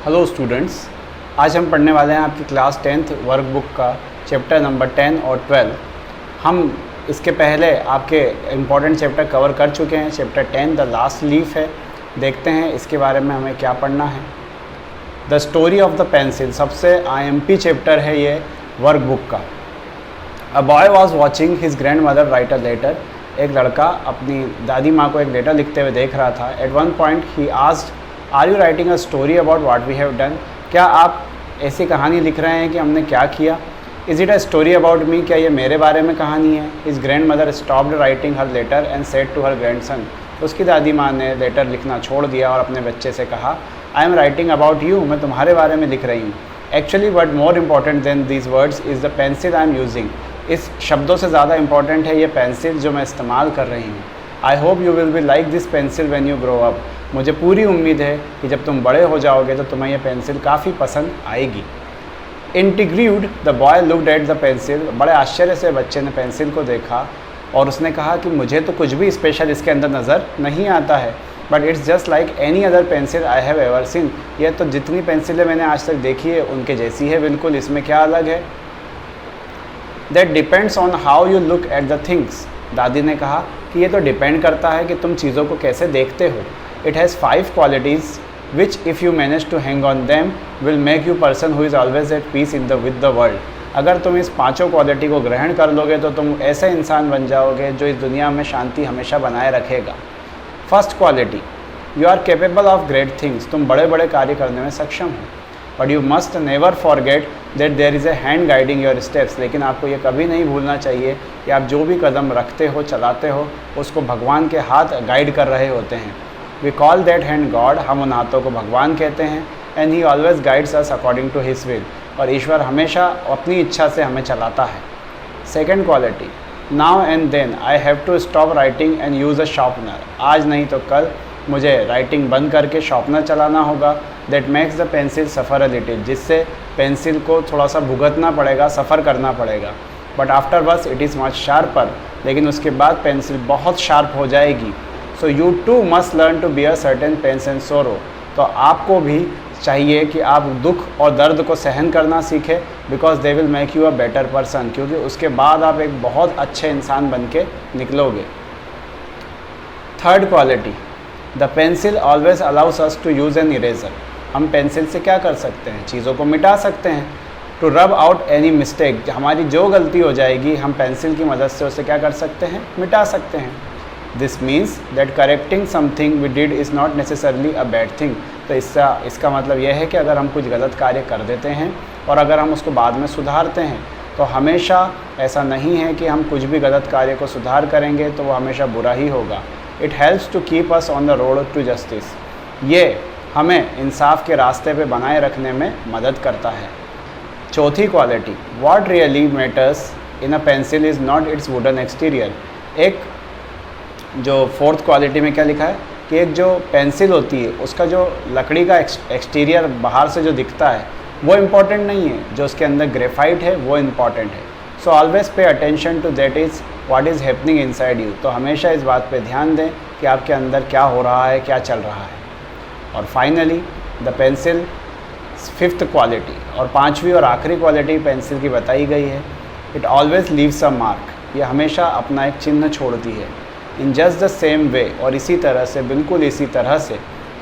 Hello students, आज हम पढ़ने वाले हैं आपकी क्लास 10th वर्कबुक का चैप्टर नंबर 10 और 12। हम इसके पहले आपके इम्पॉर्टेंट चैप्टर कवर कर चुके हैं। चैप्टर 10 द लास्ट लीफ है। देखते हैं इसके बारे में हमें क्या पढ़ना है। The story of the pencil सबसे IMP चैप्टर है ये वर्कबुक का। A boy was watching his grandmother write a letter. एक लड़का अपनी दादी माँ को एक लेटर लिखते हुए देख रहा था। At one point he asked, are you writing a story about what we have done? क्या आप ऐसी कहानी लिख रहे हैं कि हमने क्या किया? Is it a story about me? क्या ये मेरे बारे में कहानी है? His grandmother stopped writing her letter and said to her grandson. उसकी दादी माँ ने लेटर लिखना छोड़ दिया और अपने बच्चे से कहा, I am writing about you, मैं तुम्हारे बारे में लिख रही हूँ। Actually what more important than these words is the pencil I am using. इस शब्दों से ज़्यादा इम्पॉर्टेंट है ये पेंसिल जो मैं इस्तेमाल कर रही हूँ। I hope you will be like this pencil when you grow up. मुझे पूरी उम्मीद है कि जब तुम बड़े हो जाओगे तो तुम्हें यह पेंसिल काफ़ी पसंद आएगी। Intrigued the boy looked at the pencil. बड़े आश्चर्य से बच्चे ने पेंसिल को देखा और उसने कहा कि मुझे तो कुछ भी स्पेशल इसके अंदर नज़र नहीं आता है, but it's just like any other pencil I have ever seen. यह तो जितनी पेंसिलें मैंने आज तक देखी है उनके जैसी है बिल्कुल, इसमें क्या अलग है? That depends on how you look at the things. दादी ने कहा कि ये तो डिपेंड करता है कि तुम चीज़ों को कैसे देखते हो। It has 5 qualities which if you manage to hang on them will make you person who is always at peace with the world. अगर तुम इस 5 क्वालिटी को ग्रहण कर लोगे तो तुम ऐसे इंसान बन जाओगे जो इस दुनिया में शांति हमेशा बनाए रखेगा। First quality, you are capable of great things. तुम बड़े बड़े कार्य करने में सक्षम हो। But you must never forget that there is a hand guiding your steps. लेकिन आपको ये कभी नहीं भूलना चाहिए कि आप जो भी कदम रखते हो, चलाते हो, उसको भगवान के हाथ गाइड कर रहे होते हैं। We call that hand God. हम उन हाथों को भगवान कहते हैं। And he always guides us according to his will. और ईश्वर हमेशा अपनी इच्छा से हमें चलाता है। Second quality, now and then I have to stop writing and use a sharpener. आज नहीं तो कल मुझे राइटिंग बंद करके शार्पनर चलाना होगा। That makes the pencil suffer a little. जिससे पेंसिल को थोड़ा सा भुगतना पड़ेगा, सफ़र करना पड़ेगा। But afterwards it is much sharper. लेकिन उसके बाद पेंसिल बहुत शार्प हो जाएगी। So you too must learn to bear certain pains and sorrow. तो आपको भी चाहिए कि आप दुख और दर्द को सहन करना सीखें, because they will make you a better person. क्योंकि उसके बाद आप एक बहुत अच्छे इंसान बन के निकलोगे। Third quality, the pencil always allows us to use an eraser. हम पेंसिल से क्या कर सकते हैं? चीज़ों को मिटा सकते हैं। To rub out any mistake. हमारी जो गलती हो जाएगी हम पेंसिल की मदद से उसे क्या कर सकते हैं? मिटा सकते हैं। This means that correcting something we did is not necessarily a bad thing. तो इसका मतलब यह है कि अगर हम कुछ गलत कार्य कर देते हैं और अगर हम उसको बाद में सुधारते हैं तो हमेशा ऐसा नहीं है कि हम कुछ भी गलत कार्य को सुधार करेंगे तो वो हमेशा बुरा ही होगा। It helps to keep us on the road to justice. ये हमें इंसाफ के रास्ते पे बनाए रखने में मदद करता है। चौथी quality, what really matters in a pencil is not it's wooden exterior. एक जो फोर्थ क्वालिटी में क्या लिखा है कि एक जो पेंसिल होती है उसका जो लकड़ी का एक्सटीरियर बाहर से जो दिखता है वो इम्पॉर्टेंट नहीं है, जो उसके अंदर ग्रेफाइट है वो इम्पॉर्टेंट है। So always pay attention to that is what is happening inside you. तो हमेशा इस बात पे ध्यान दें कि आपके अंदर क्या हो रहा है, क्या चल रहा है। और finally the pencil fifth quality और पांचवी और आखिरी क्वालिटी पेंसिल की बताई गई है। It always leaves a mark. ये हमेशा अपना एक चिन्ह छोड़ती है। In just the same way, और इसी तरह से, बिल्कुल इसी तरह से,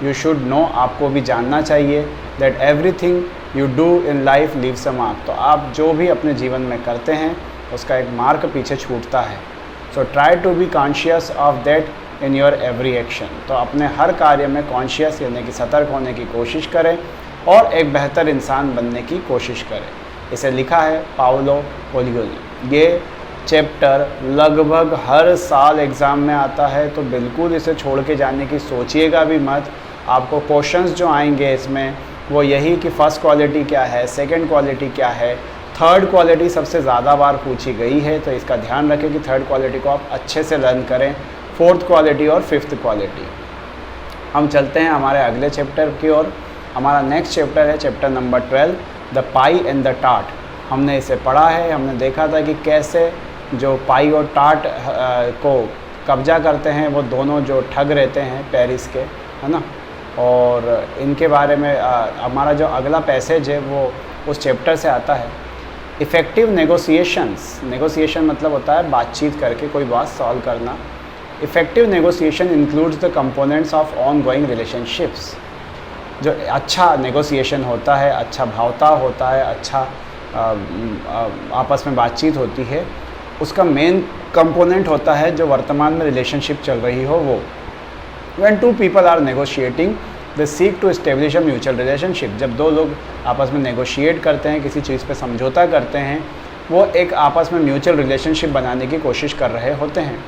यू शुड नो, आपको भी जानना चाहिए that everything you do in life leaves a mark. तो आप जो भी अपने जीवन में करते हैं उसका एक मार्क पीछे छूटता है। So try to be conscious of that in your every action. तो अपने हर कार्य में कॉन्शियस यानी कि सतर्क होने की कोशिश करें और एक बेहतर इंसान बनने की कोशिश करें। इसे लिखा है पाउलो कोएल्हो ने। ये चैप्टर लगभग हर साल एग्ज़ाम में आता है, तो बिल्कुल इसे छोड़ के जाने की सोचिएगा भी मत। आपको क्वेश्चंस जो आएंगे इसमें वो यही कि फ़र्स्ट क्वालिटी क्या है, सेकंड क्वालिटी क्या है, थर्ड क्वालिटी सबसे ज़्यादा बार पूछी गई है, तो इसका ध्यान रखें कि थर्ड क्वालिटी को आप अच्छे से लर्न करें। फोर्थ क्वालिटी और फिफ्थ क्वालिटी। हम चलते हैं हमारे अगले चैप्टर की ओर। हमारा नेक्स्ट चैप्टर है chapter number 12, the pi and the टाट। हमने इसे पढ़ा है। हमने देखा था कि कैसे जो पाई और टाट को कब्जा करते हैं वो दोनों जो ठग रहते हैं पेरिस के, है ना, और इनके बारे में हमारा जो अगला पैसेज है वो उस चैप्टर से आता है। इफ़ेक्टिव नेगोशिएशंस, नेगोशिएशन मतलब होता है बातचीत करके कोई बात सॉल्व करना। Effective negotiation includes the components of on going relationships. जो अच्छा नेगोशिएशन होता है, अच्छा भावताव होता है, अच्छा आपस में बातचीत होती है, उसका मेन कंपोनेंट होता है जो वर्तमान में रिलेशनशिप चल रही हो वो। When two people are negotiating, they seek to establish a mutual relationship। जब दो लोग आपस में नेगोशिएट करते हैं, किसी चीज़ पे समझौता करते हैं, वो एक आपस में म्यूचुअल रिलेशनशिप बनाने की कोशिश कर रहे होते हैं।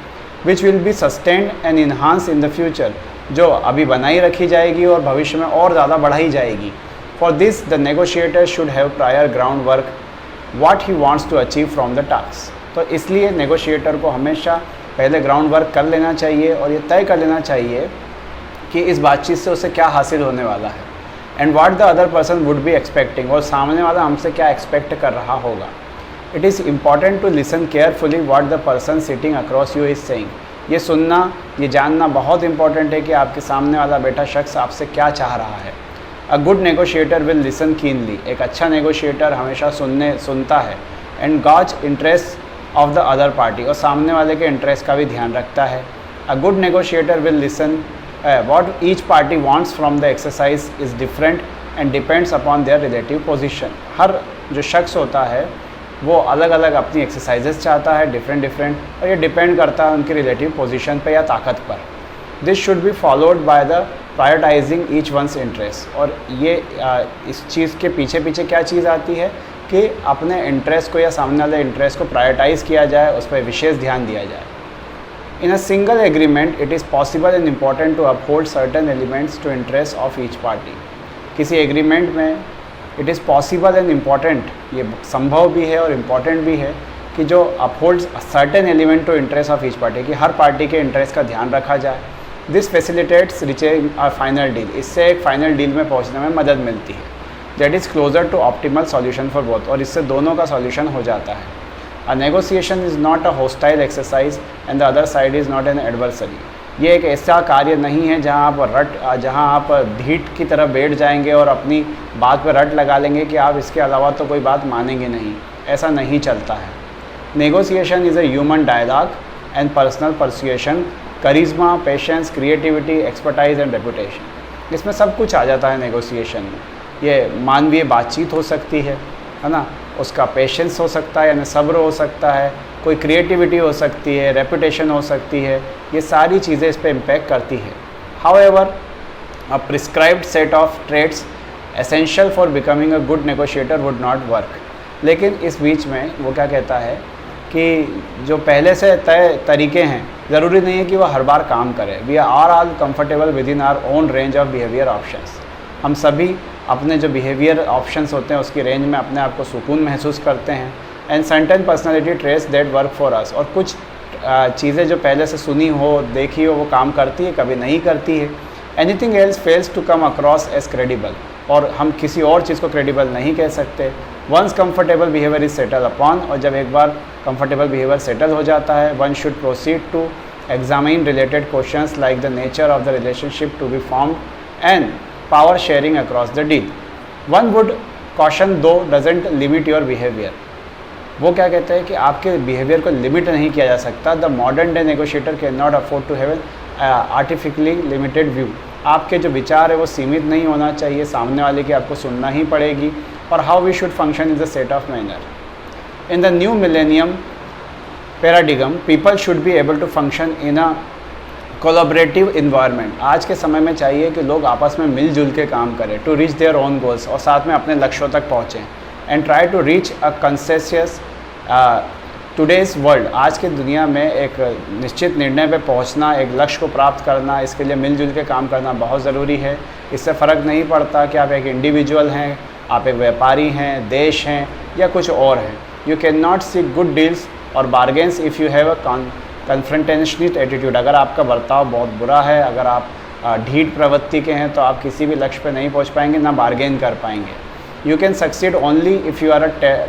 Which will be sustained and enhance in the future, जो अभी बनाई रखी जाएगी और भविष्य में और ज़्यादा बढ़ाई जाएगी। For this the negotiator should have prior ground work what he wants to achieve from the task. तो इसलिए नेगोशिएटर को हमेशा पहले ग्राउंड वर्क कर लेना चाहिए और ये तय कर लेना चाहिए कि इस बातचीत से उसे क्या हासिल होने वाला है, and what the other person would be expecting, और सामने वाला हमसे क्या एक्सपेक्ट कर रहा होगा। It is important to listen carefully what the person sitting across you is saying. ये सुनना, ये जानना बहुत इंपॉर्टेंट है कि आपके सामने वाला बैठा शख्स आपसे क्या चाह रहा है। A good negotiator will listen keenly, एक अच्छा नेगोशिएटर हमेशा सुनता है, and gauge interest of the other party, और सामने वाले के इंटरेस्ट का भी ध्यान रखता है। A good negotiator will listen what each party wants from the exercise is different and depends upon their relative position. हर जो शख्स होता है वो अलग अलग अपनी एक्सरसाइजेस चाहता है, डिफरेंट, और ये डिपेंड करता है उनकी रिलेटिव पोजीशन पे या ताकत पर। This should be followed by the prioritising each one's interest, और ये इस चीज़ के पीछे क्या चीज़ आती है कि अपने इंटरेस्ट को या सामने वाले इंटरेस्ट को प्रायोरिटाइज़ किया जाए, उस पर विशेष ध्यान दिया जाए। In a single agreement it is possible and important to uphold certain elements to interest of each party. किसी एग्रीमेंट में it is possible and important, ये संभव भी है और इम्पॉर्टेंट भी है कि जो uphold certain element to interest of each party, कि हर पार्टी के इंटरेस्ट का ध्यान रखा जाए। This facilitates reaching a final deal, इससे एक फाइनल डील में पहुँचने में मदद मिलती है। That is closer to optimal solution for both, और इससे दोनों का सॉल्यूशन हो जाता है। A negotiation is not a hostile exercise and the other side is not an adversary. ये एक ऐसा कार्य नहीं है जहाँ आप ढीठ की तरह बैठ जाएंगे और अपनी बात पर रट लगा लेंगे कि आप इसके अलावा तो कोई बात मानेंगे नहीं, ऐसा नहीं चलता है। Negotiation is a human dialogue and personal persuasion, charisma, patience, creativity, expertise and reputation, इसमें सब कुछ आ जाता है नेगोशिएशन में। ये मानवीय बातचीत हो सकती है ना, उसका पेशेंस हो सकता है यानी सब्र हो सकता है, कोई क्रिएटिविटी हो सकती है, रेपुटेशन हो सकती है, ये सारी चीज़ें इस पर इम्पैक्ट करती है। However a prescribed set of trades essential for becoming a good negotiator would not work. लेकिन इस बीच में वो क्या कहता है कि जो पहले से तय तरीके हैं ज़रूरी नहीं है कि वो हर बार काम करे। We are all comfortable within our own range of behaviour options. हम सभी अपने जो बिहेवियर ऑप्शंस होते हैं उसकी रेंज में अपने आप को सुकून महसूस करते हैं। And certain personality traits that work for us, और कुछ चीज़ें जो पहले से सुनी हो, देखी हो, वो काम करती है, कभी नहीं करती है। Anything else fails to come across as credible, और हम किसी और चीज़ को क्रेडिबल नहीं कह सकते। Once comfortable behaviour is settle upon, और जब एक बार कंफर्टेबल बिहेवियर सेटल हो जाता है, one should proceed to examine related questions like the nature of the relationship to be formed and power sharing across the deal. One would caution though doesn't limit your behaviour. वो क्या कहते हैं कि आपके behaviour को limit नहीं किया जा सकता। The modern day negotiator can not afford to have artificially limited view. आपके जो विचार है वो सीमित नहीं होना चाहिए, सामने वाले की आपको सुनना ही पड़ेगी। और how we should function in the set of manner in the new millennium paradigm, people should be able to function in a collaborative environment. आज के समय में चाहिए कि लोग आपस में मिलजुल के काम करें, to reach their own goals, और साथ में अपने लक्ष्यों तक पहुँचें। And try to reach a consensus today's world. आज की दुनिया में एक निश्चित निर्णय पे पहुंचना, एक लक्ष्य को प्राप्त करना, इसके लिए मिलजुल के काम करना बहुत ज़रूरी है। इससे फ़र्क नहीं पड़ता कि आप एक इंडिविजुअल हैं, आप एक व्यापारी हैं, देश हैं, या कुछ और हैं। You can not seek good deals और bargains if you have a confrontationist attitude. अगर आपका बर्ताव बहुत बुरा है, अगर आप ढीठ प्रवृत्ति के हैं, तो आप किसी भी लक्ष्य पे नहीं पहुंच पाएंगे, ना बार्गेन कर पाएंगे। You can succeed only if you are a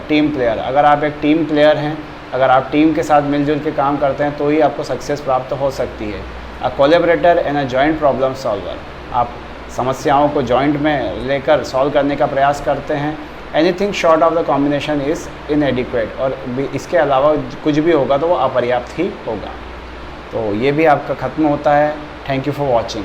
team player. अगर आप एक टीम प्लेयर हैं, अगर आप टीम के साथ मिलजुल के काम करते हैं, तो ही आपको सक्सेस प्राप्त हो सकती है। A collaborator and a joint problem solver. आप समस्याओं को जॉइंट में लेकर सॉल्व करने का प्रयास करते हैं। Anything short of the combination is इनएडिक्वेट, और इसके अलावा कुछ भी होगा तो वो अपर्याप्त ही होगा। तो ये भी आपका ख़त्म होता है। Thank you for watching.